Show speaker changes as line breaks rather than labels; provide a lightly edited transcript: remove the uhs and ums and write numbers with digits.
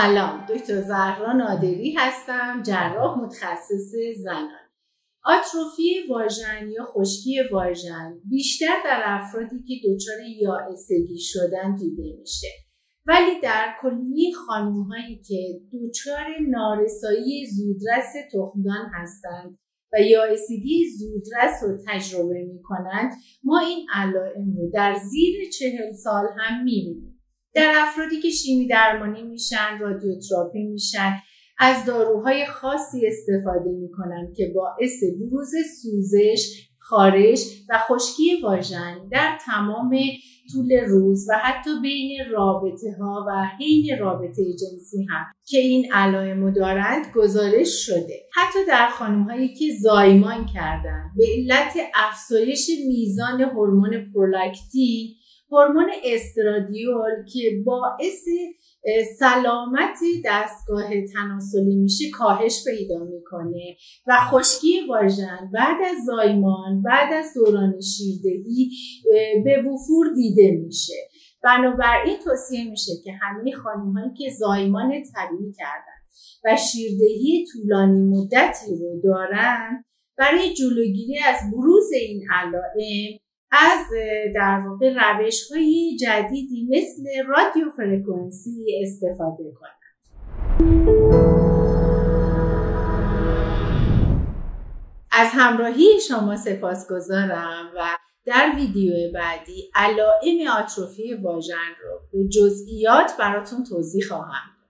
سلام، دکتر زهرا نادری هستم، جراح متخصص زنان. آتروفی واژن یا خشکی واژن بیشتر در افرادی که دچار یائسگی شدن دیده میشه، ولی در کلیه خانم‌هایی که دچار نارسایی زودرس تخمدان هستند و یائسگی زودرس رو تجربه میکنند، ما این علائم رو در زیر 40 سال هم میبینیم. در افرادی که شیمی درمانی میشن، رادیوتراپی میشن، از داروهای خاصی استفاده میکنن که باعث بروز سوزش، خارش و خشکی واژن در تمام طول روز و حتی بین رابطه ها و حین رابطه جنسی هم که این علائم دارند گزارش شده. حتی در خانم هایی که زایمان کردن به علت افزایش میزان هورمون پرولاکتین، هورمون استرادیول که باعث سلامت دستگاه تناسلی میشه کاهش پیدا میکنه و خشکی واژن بعد از زایمان، بعد از دوران شیردهی به وفور دیده میشه. بنابراین توصیه میشه که همه خانم‌هایی که زایمان طبیعی کردن و شیردهی طولانی مدتی رو دارن، برای جلوگیری از بروز این علائم از در واقع روش‌های جدیدی مثل رادیو فرکانسی استفاده کنند. از همراهی شما سپاسگزارم و در ویدیو بعدی علائم آتروفی واژن رو به جزئیات براتون توضیح خواهم داد.